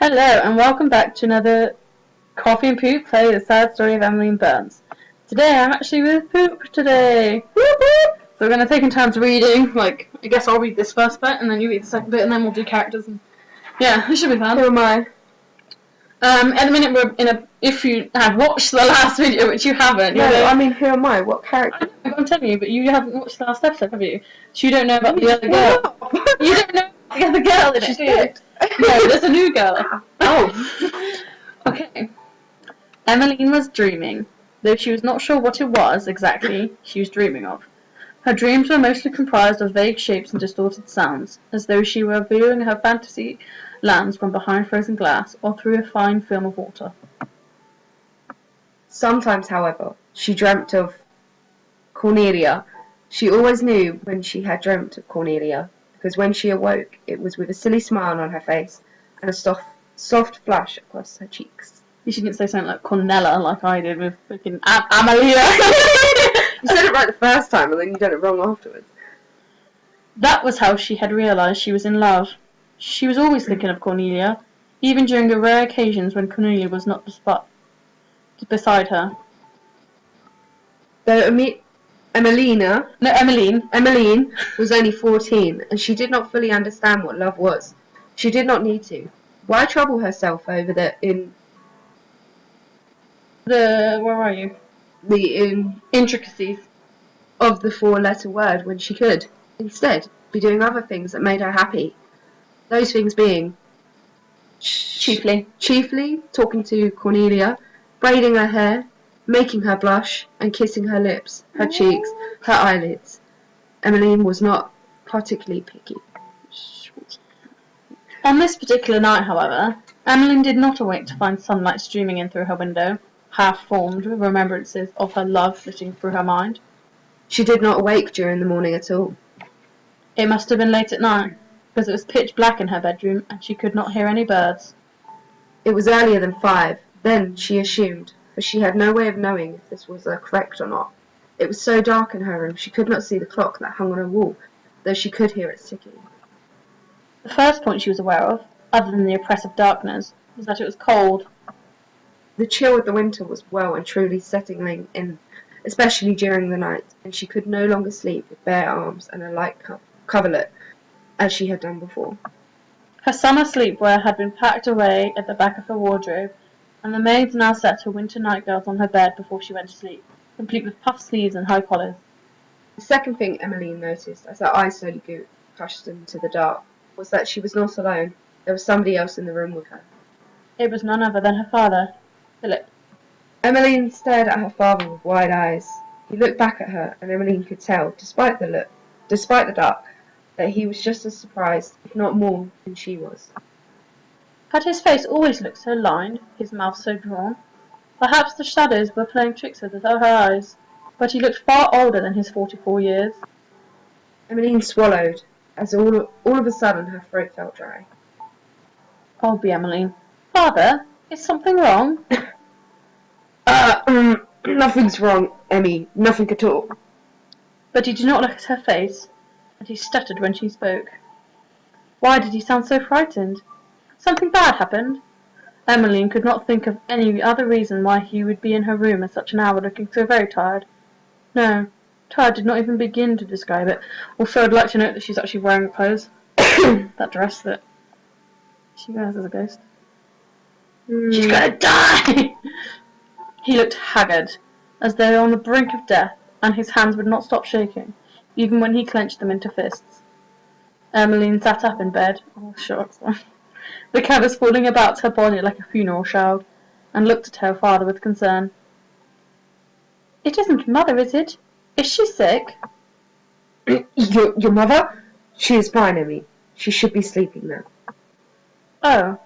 Hello and welcome back to another Coffee and Poop play the sad story of Emmeline Burns. Today I'm actually with Poop today. Whoop, whoop. So we're going to take in turns reading. I guess I'll read this first bit and then you read the second bit and then we'll do characters. And yeah, it should be fun. Who am I? At the minute we're in a. If you have watched the last video, which you haven't. No, I mean, who am I? What character? I'm telling you, but you haven't watched the last episode, have you? So you don't know about the other girl. You don't know about the other girl in it, do you? No, there's a new girl. Oh. Okay. Emmeline was dreaming, though she was not sure what it was exactly she was dreaming of. Her dreams were mostly comprised of vague shapes and distorted sounds, as though she were viewing her fantasy lands from behind frozen glass or through a fine film of water. Sometimes, however, she dreamt of Cornelia. She always knew when she had dreamt of Cornelia, because when she awoke, it was with a silly smile on her face and a soft flush across her cheeks. You didn't say something like Cornella like I did with freaking Amalia. You said it right the first time and then you done it wrong afterwards. That was how she had realised she was in love. She was always thinking of Cornelia, even during the rare occasions when Cornelia was not beside her. Though Emmeline was only 14 and she did not fully understand what love was. She did not need to. Why trouble herself over the intricacies of the four-letter word when she could, instead, be doing other things that made her happy? Those things being chiefly talking to Cornelia, braiding her hair, making her blush, and kissing her lips, her cheeks, her eyelids. Emmeline was not particularly picky. On this particular night, however, Emmeline did not awake to find sunlight streaming in through her window, half-formed with remembrances of her love flitting through her mind. She did not awake during the morning at all. It must have been late at night, because it was pitch black in her bedroom and she could not hear any birds. It was earlier than 5, then she assumed, for she had no way of knowing if this was correct or not. It was so dark in her room she could not see the clock that hung on her wall, though she could hear it ticking. The first point she was aware of, other than the oppressive darkness, was that it was cold. The chill of the winter was well and truly setting in, especially during the night, and she could no longer sleep with bare arms and a light coverlet, as she had done before. Her summer sleepwear had been packed away at the back of her wardrobe, and the maids now set her winter nightgowns on her bed before she went to sleep, complete with puffed sleeves and high collars. The second thing Emmeline noticed, as her eyes slowly grew accustomed to the dark, was that she was not alone. There was somebody else in the room with her. It was none other than her father, Philip. Emmeline stared at her father with wide eyes. He looked back at her, and Emmeline could tell, despite the dark, that he was just as surprised, if not more, than she was. Had his face always looked so lined, his mouth so drawn? Perhaps the shadows were playing tricks with her eyes, but he looked far older than his 44 years. Emmeline swallowed, as all of a sudden her throat felt dry. "I'll be Emmeline. Father, is something wrong?" Nothing's wrong, Emmy. Nothing at all." But he did not look at her face, and he stuttered when she spoke. Why did he sound so frightened? Something bad happened? Emmeline could not think of any other reason why he would be in her room at such an hour looking so very tired. No, tired did not even begin to describe it. Also, I'd like to note that she's actually wearing clothes. That dress that she wears as a ghost. She's gonna die! He looked haggard, as though on the brink of death, and his hands would not stop shaking, even when he clenched them into fists. Emmeline sat up in bed. Oh, shucks. The covers falling about her body like a funeral shroud, and looked at her father with concern. "It isn't mother, is it? Is she sick?" Your mother? She is fine, Emmy. She should be sleeping now." "Oh."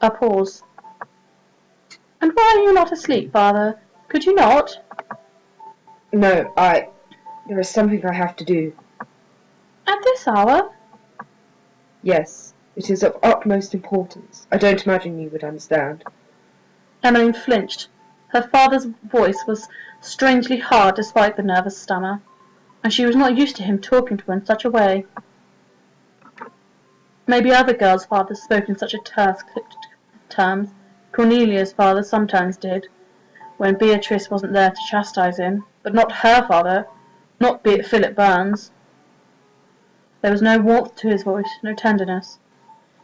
A pause. "And why are you not asleep, father? Could you not?" "No, there is something I have to do." "At this hour?" "Yes, it is of utmost importance. I don't imagine you would understand." Emmeline flinched. Her father's voice was strangely hard despite the nervous stammer, and she was not used to him talking to her in such a way. Maybe other girls' fathers spoke in such a terse, clipped terms. Cornelia's father sometimes did, when Beatrice wasn't there to chastise him, but not her father, not Philip Burns. There was no warmth to his voice, no tenderness.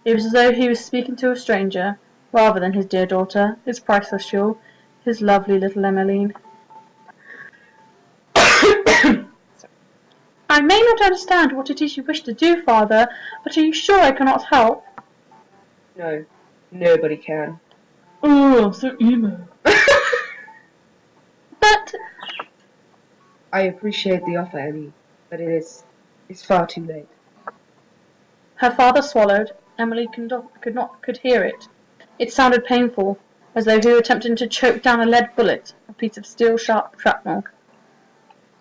It was as though he was speaking to a stranger, rather than his dear daughter, his priceless jewel, his lovely little Emmeline. I may not understand what it is you wish to do, father, but are you sure I cannot help? No, nobody can. Oh, I'm so emo. But I appreciate the offer, Emmy, but it's far too late. her father swallowed. Emily could hear it. It sounded painful, as though he were attempting to choke down a lead bullet, a piece of steel sharp shrapnel.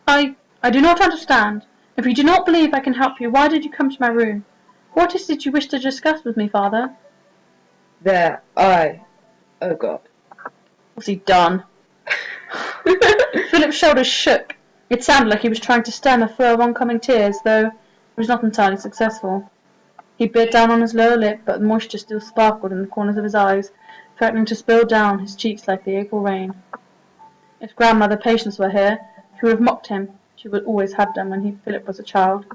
I do not understand. If you do not believe I can help you, why did you come to my room? What is it you wish to discuss with me, father? Oh God. What's he done? Philip's shoulders shook. It sounded like he was trying to stem a flow of oncoming tears, though it was not entirely successful. He bit down on his lower lip, but moisture still sparkled in the corners of his eyes, threatening to spill down his cheeks like the April rain. If Grandmother Patience were here, she would have mocked him. She would always have done when Philip was a child.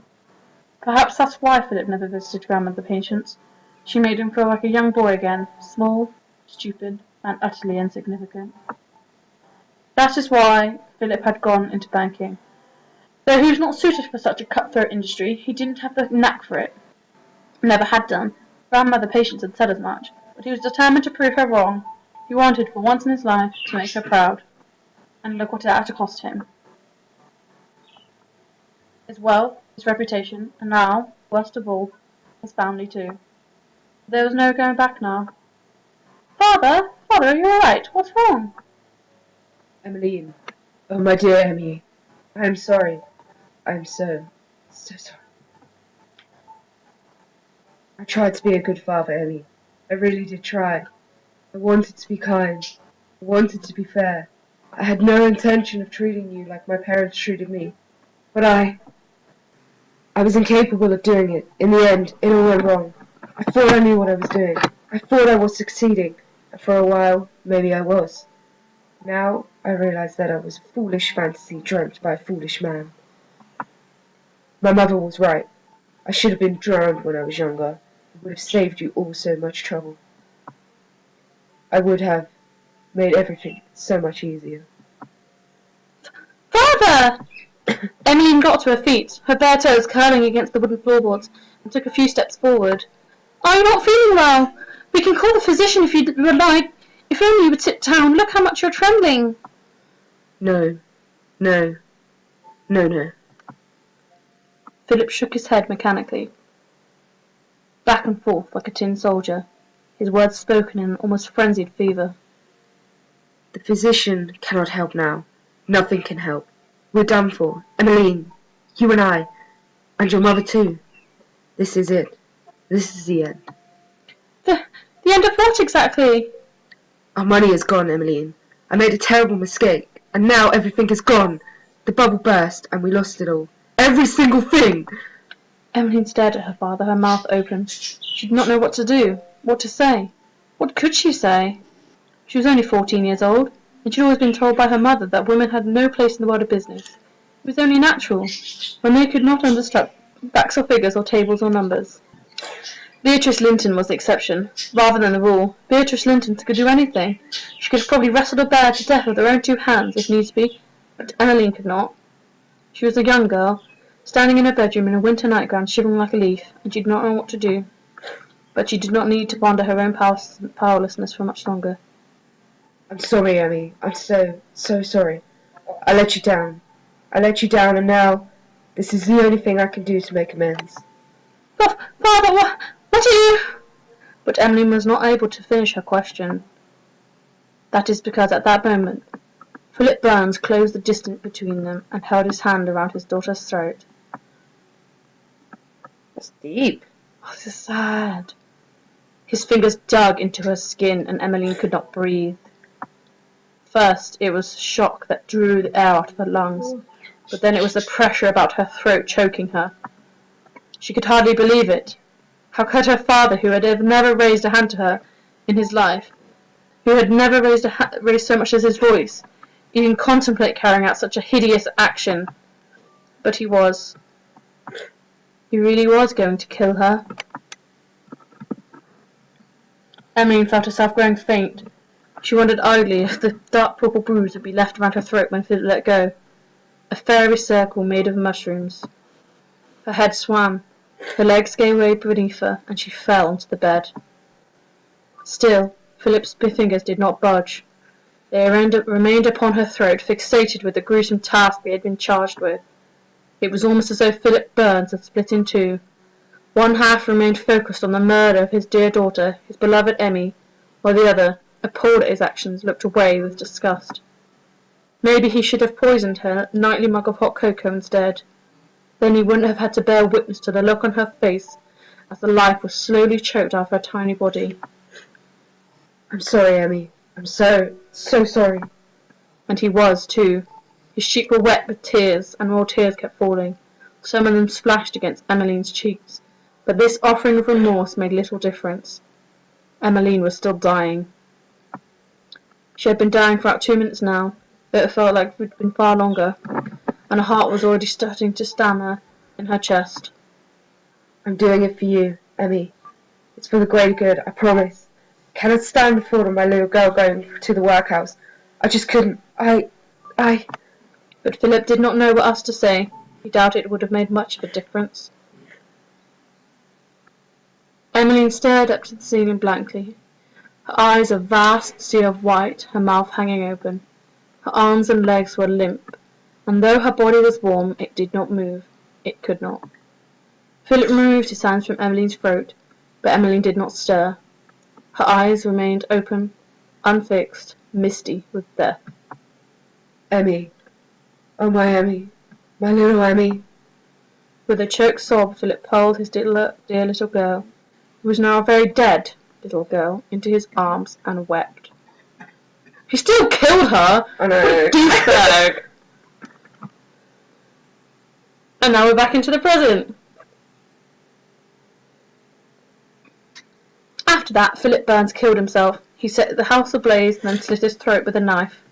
Perhaps that's why Philip never visited Grandmother Patience. She made him feel like a young boy again, small, stupid, and utterly insignificant. That is why Philip had gone into banking. Though he was not suited for such a cutthroat industry, he didn't have the knack for it. Never had done. Grandmother Patience had said as much, but he was determined to prove her wrong. He wanted, for once in his life, to make her proud. And look what it had to cost him. His wealth, his reputation, and now, worst of all, his family too. There was no going back now. Father, are you alright? What's wrong? Emmeline. Oh, my dear Emmy. I am sorry. I am so sorry. I tried to be a good father, Emmy. I really did try. I wanted to be kind. I wanted to be fair. I had no intention of treating you like my parents treated me. But I was incapable of doing it. In the end, it all went wrong. I thought I knew what I was doing. I thought I was succeeding. And for a while, maybe I was. Now, I realize that I was a foolish fantasy dreamt by a foolish man. My mother was right. I should have been drowned when I was younger. It would have saved you all so much trouble. I would have made everything so much easier. Father! Emmeline got to her feet, her bare toes curling against the wooden floorboards, and took a few steps forward. Are you not feeling well? We can call the physician if you would like. If only you would sit down. Look how much you're trembling. No. Philip shook his head mechanically, back and forth like a tin soldier, his words spoken in an almost frenzied fever. The physician cannot help now. Nothing can help. We're done for. Emmeline, you and I, and your mother too. This is it. This is the end. The end of what exactly? Our money is gone, Emmeline. I made a terrible mistake, and now everything is gone. The bubble burst, and we lost it all. Every single thing! Emmeline stared at her father, her mouth open. She did not know what to do, what to say. What could she say? She was only 14 years old, and she had always been told by her mother that women had no place in the world of business. It was only natural, when they could not understand facts or figures or tables or numbers. Beatrice Linton was the exception, rather than the rule. Beatrice Linton could do anything. She could have probably wrestled a bear to death with her own 2 hands, if needs be, but Emmeline could not. She was a young girl, standing in her bedroom in a winter nightgown, shivering like a leaf, and she did not know what to do. But she did not need to ponder her own powerlessness for much longer. I'm sorry, Emmy. I'm so sorry. I let you down. And now this is the only thing I can do to make amends. Father, what are you? But Emmeline was not able to finish her question. That is because at that moment Philip Burns closed the distance between them and held his hand around his daughter's throat. That's deep. Oh, this is sad. His fingers dug into her skin and Emmeline could not breathe. First, it was shock that drew the air out of her lungs, but then it was the pressure about her throat choking her. She could hardly believe it. How could her father, who had never raised a hand to her in his life, who had never raised so much as his voice, even contemplate carrying out such a hideous action? But he was. He really was going to kill her. Emmeline felt herself growing faint. She wondered idly if the dark purple bruise would be left around her throat when Philip let go. A fairy circle made of mushrooms. Her head swam, her legs gave way beneath her, and she fell onto the bed. Still, Philip's fingers did not budge. They remained upon her throat, fixated with the gruesome task they had been charged with. It was almost as though Philip Burns had split in two. One half remained focused on the murder of his dear daughter, his beloved Emmy, while the other, appalled at his actions, looked away with disgust. Maybe he should have poisoned her nightly mug of hot cocoa instead. Then he wouldn't have had to bear witness to the look on her face as the life was slowly choked out of her tiny body. I'm sorry, Emmy. I'm so sorry. And he was, too. His cheeks were wet with tears, and more tears kept falling. Some of them splashed against Emmeline's cheeks, but this offering of remorse made little difference. Emmeline was still dying. She had been dying for about 2 minutes now, but it felt like it had been far longer, and her heart was already starting to stammer in her chest. I'm doing it for you, Emmy. It's for the greater good, I promise. I cannot stand the thought of my little girl going to the workhouse. I just couldn't. But Philip did not know what else to say. He doubted it would have made much of a difference. Emmeline stared up to the ceiling blankly, her eyes a vast sea of white, her mouth hanging open. Her arms and legs were limp, and though her body was warm, it did not move. It could not. Philip removed his hands from Emmeline's throat, but Emmeline did not stir. Her eyes remained open, unfixed, misty with death. Emmy. Oh, my Emmy. My little Emmy. With a choked sob, Philip pulled his dear little girl, who was now a very dead little girl, into his arms and wept. He still killed her! I know. What a douchebag! And now we're back into the present. After that, Philip Burns killed himself. He set the house ablaze and then slit his throat with a knife.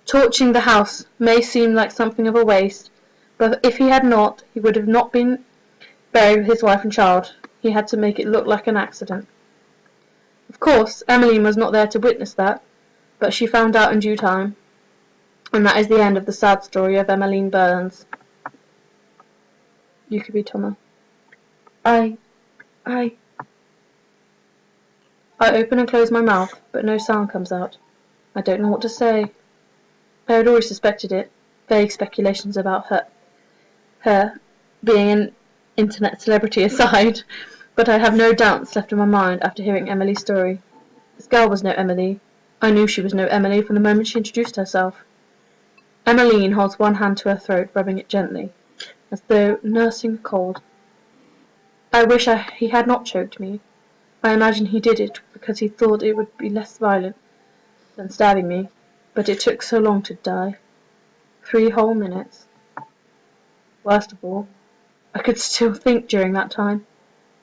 Torching the house may seem like something of a waste, but if he had not, he would have not been buried with his wife and child. He had to make it look like an accident. Of course, Emmeline was not there to witness that, but she found out in due time. And that is the end of the sad story of Emmeline Burns. You could be Thomas. I open and close my mouth, but no sound comes out. I don't know what to say. I had always suspected it, vague speculations about her being an internet celebrity aside, but I have no doubts left in my mind after hearing Emily's story. This girl was no Emily. I knew she was no Emily from the moment she introduced herself. Emmeline holds one hand to her throat, rubbing it gently, as though nursing a cold. I wish he had not choked me. I imagine he did it because he thought it would be less violent than stabbing me, but it took so long to die. 3 whole minutes. Worst of all, I could still think during that time.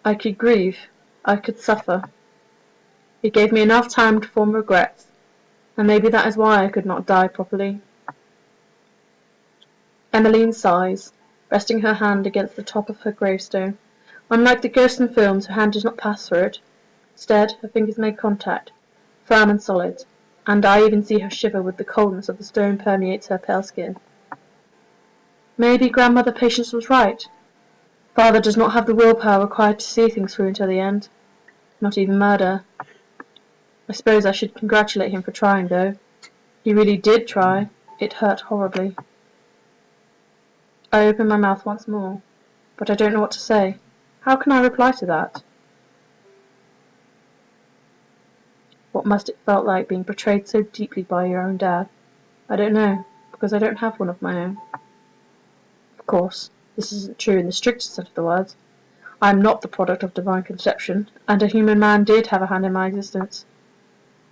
I could grieve. I could suffer. It gave me enough time to form regrets, and maybe that is why I could not die properly. Emmeline sighs, resting her hand against the top of her gravestone. Unlike the ghost in films, her hand does not pass through it. Instead, her fingers make contact, firm and solid, and I even see her shiver with the coldness of the stone permeates her pale skin. Maybe Grandmother Patience was right. Father does not have the willpower required to see things through until the end. Not even murder. I suppose I should congratulate him for trying, though. He really did try. It hurt horribly. I open my mouth once more, but I don't know what to say. How can I reply to that? What must it felt like being betrayed so deeply by your own dad? I don't know, because I don't have one of my own. Of course, this isn't true in the strictest sense of the words. I am not the product of divine conception, and a human man did have a hand in my existence.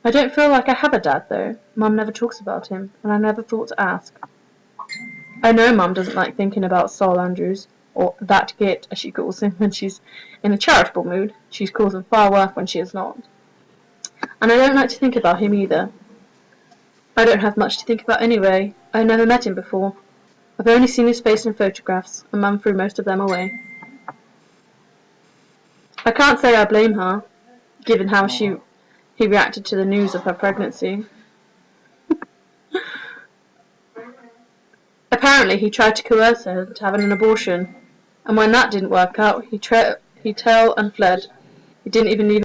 I don't feel like I have a dad, though. Mum never talks about him, and I never thought to ask. I know Mum doesn't like thinking about Sol Andrews, or that git, as she calls him when she's in a charitable mood. She's causing far worse when she is not. And I don't like to think about him either. I don't have much to think about anyway. I never met him before. I've only seen his face in photographs, and Mum threw most of them away. I can't say I blame her, given how he reacted to the news of her pregnancy. Apparently he tried to coerce her to having an abortion, and when that didn't work out, he tailed and fled. He didn't even leave.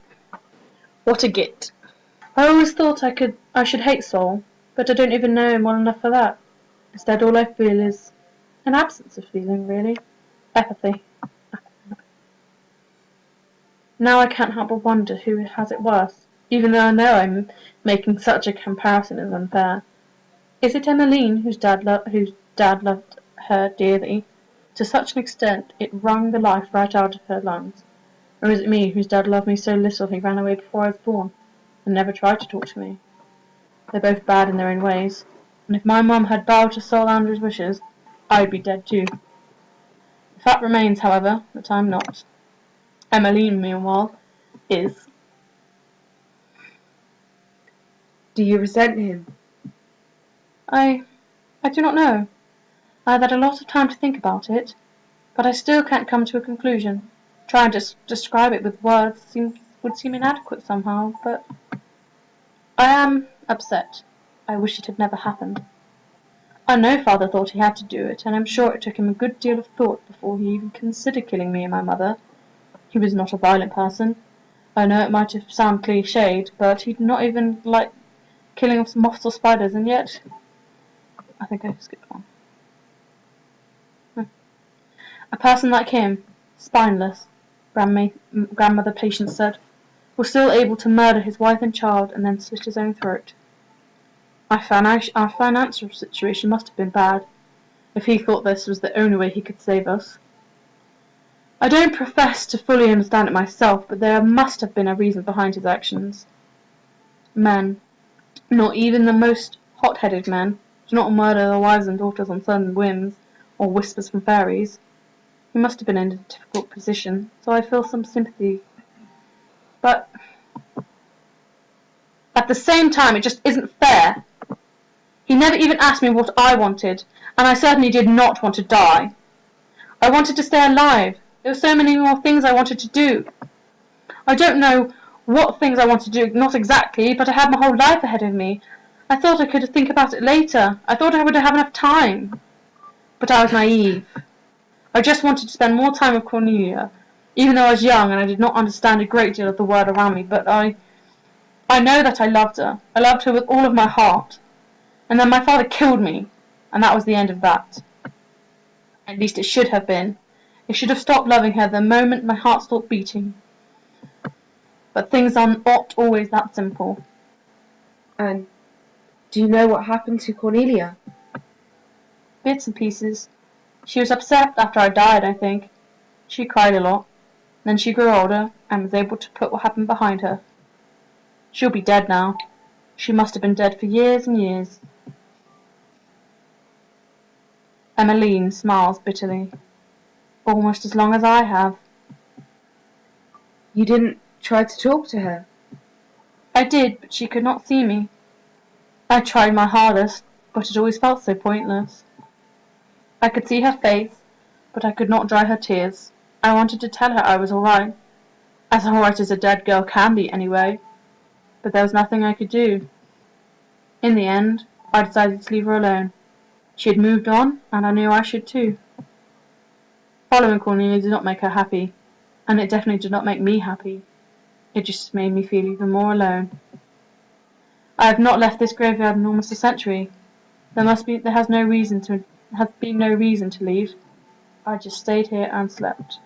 What a git. I always thought I should hate Saul, but I don't even know him well enough for that. Instead, all I feel is an absence of feeling, really. Apathy. Now I can't help but wonder who has it worse, even though I know I'm making such a comparison is unfair. Is it Emmeline, whose dad loved her dearly, to such an extent it wrung the life right out of her lungs? Or is it me, whose dad loved me so little he ran away before I was born, and never tried to talk to me? They're both bad in their own ways, and if my mum had bowed to Saul Andrew's wishes, I'd be dead too. The fact remains, however, that I'm not. Emmeline, meanwhile, is. Do you resent him? I do not know. I have had a lot of time to think about it, but I still can't come to a conclusion. Trying to describe it with words would seem inadequate somehow, but I am upset. I wish it had never happened. I know Father thought he had to do it, and I'm sure it took him a good deal of thought before he even considered killing me and my mother. He was not a violent person. I know it might have sounded cliched, but he did not even like killing of moths or spiders, and yet I think I skipped one. A person like him, spineless, grandmother Patience said, was still able to murder his wife and child and then slit his own throat. Our financial situation must have been bad, if he thought this was the only way he could save us. I don't profess to fully understand it myself, but there must have been a reason behind his actions. Men, not even the most hot-headed men, do not murder their wives and daughters on sudden whims or whispers from fairies. He must have been in a difficult position, so I feel some sympathy. But at the same time, it just isn't fair. He never even asked me what I wanted, and I certainly did not want to die. I wanted to stay alive. There were so many more things I wanted to do. I don't know what things I wanted to do, not exactly, but I had my whole life ahead of me. I thought I could think about it later. I thought I would have enough time. But I was naive. I just wanted to spend more time with Cornelia, even though I was young and I did not understand a great deal of the world around me, but I know that I loved her. I loved her with all of my heart. And then my father killed me, and that was the end of that. At least it should have been. I should have stopped loving her the moment my heart stopped beating. But things are not always that simple. And do you know what happened to Cornelia? Bits and pieces. She was upset after I died, I think. She cried a lot. Then she grew older and was able to put what happened behind her. She'll be dead now. She must have been dead for years and years. Emmeline smiles bitterly. Almost as long as I have. You didn't try to talk to her? I did, but she could not see me. I tried my hardest, but it always felt so pointless. I could see her face, but I could not dry her tears. I wanted to tell her I was all right. As all right as a dead girl can be, anyway. But there was nothing I could do. In the end, I decided to leave her alone. She had moved on, and I knew I should too. Following Cornelia did not make her happy, and it definitely did not make me happy. It just made me feel even more alone. I have not left this graveyard in almost a century. There has been no reason to leave. I just stayed here and slept.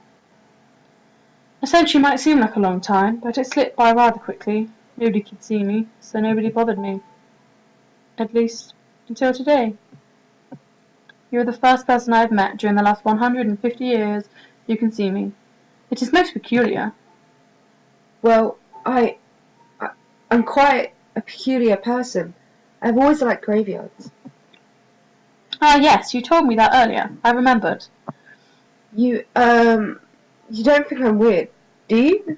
A century might seem like a long time, but it slipped by rather quickly. Nobody could see me, so nobody bothered me. At least, until today. You are the first person I have met during the last 150 years who can see me. It is most peculiar. Well, I'm quite a peculiar person. I've always liked graveyards. Ah, yes, you told me that earlier. I remembered. You don't think I'm weird, do you?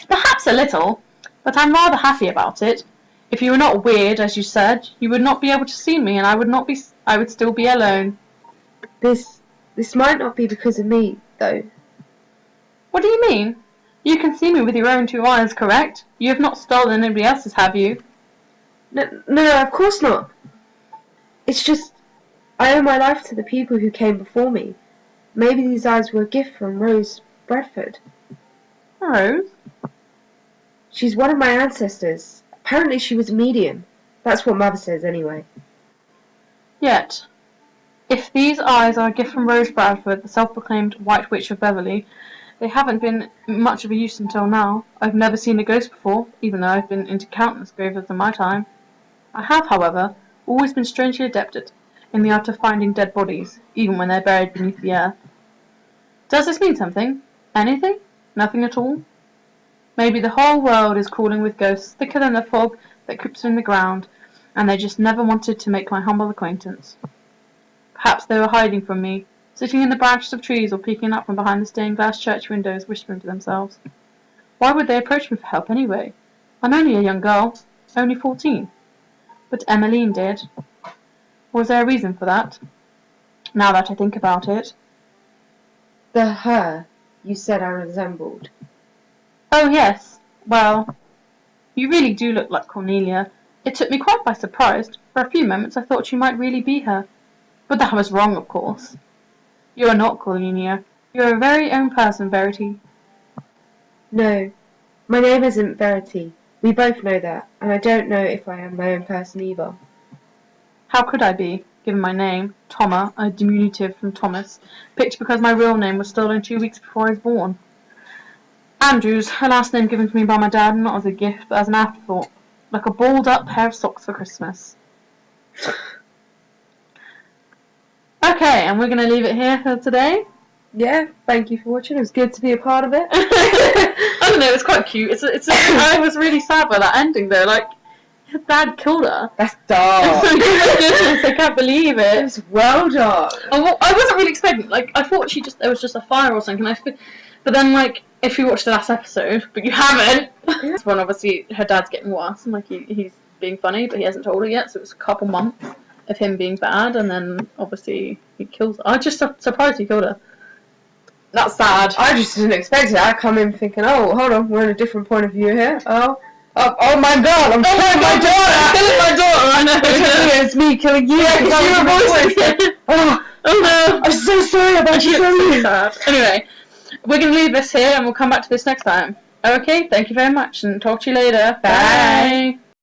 Perhaps a little, but I'm rather happy about it. If you were not weird, as you said, you would not be able to see me, and I would still be alone. This might not be because of me, though. What do you mean? You can see me with your own 2 eyes, correct? You have not stolen anybody else's, have you? No, of course not. It's just, I owe my life to the people who came before me. Maybe these eyes were a gift from Rose Bradford. Rose? She's one of my ancestors. Apparently she was a medium. That's what Mother says, anyway. Yet, if these eyes are a gift from Rose Bradford, the self-proclaimed White Witch of Beverley, they haven't been much of a use until now. I've never seen a ghost before, even though I've been into countless graves in my time. I have, however, always been strangely adept in the art of finding dead bodies, even when they're buried beneath the earth. Does this mean something? Anything? Nothing at all? Maybe the whole world is crawling with ghosts thicker than the fog that creeps in the ground, and they just never wanted to make my humble acquaintance. Perhaps they were hiding from me, sitting in the branches of trees or peeking up from behind the stained glass church windows, whispering to themselves. Why would they approach me for help anyway? I'm only a young girl, only 14. But Emmeline did. Was there a reason for that? Now that I think about it. The her you said I resembled. Oh yes, well, you really do look like Cornelia. It took me quite by surprise. For a few moments I thought you might really be her. But that was wrong, of course. You are not Cornelia. You are a very own person, Verity. No, my name isn't Verity. We both know that, and I don't know if I am my own person either. How could I be, given my name, Toma, a diminutive from Thomas, picked because my real name was stolen 2 weeks before I was born? Andrews, a last name given to me by my dad, not as a gift, but as an afterthought, like a balled-up pair of socks for Christmas. Okay, and we're going to leave it here for today. Yeah, thank you for watching. It was good to be a part of it. I don't know, it's quite cute. I was really sad by that ending though. Like, her dad killed her. That's dark. Oh my goodness, I can't believe it. It was well dark. I wasn't really expecting. Like, I thought there was just a fire or something. But then, like, if you watched the last episode, but you haven't, this one obviously her dad's getting worse, and like he's being funny, but he hasn't told her yet. So it's a couple months of him being bad, and then obviously he kills her. I was just surprised he killed her. That's sad. I just didn't expect it. I come in thinking, oh, hold on, we're in a different point of view here. Oh my god, I'm killing my daughter! I'm killing my daughter, I know. It's me killing you. Yeah, because you were voicing. Oh no. I'm so sorry about you. So sad. Anyway, we're going to leave this here and we'll come back to this next time. Okay, thank you very much and talk to you later. Bye.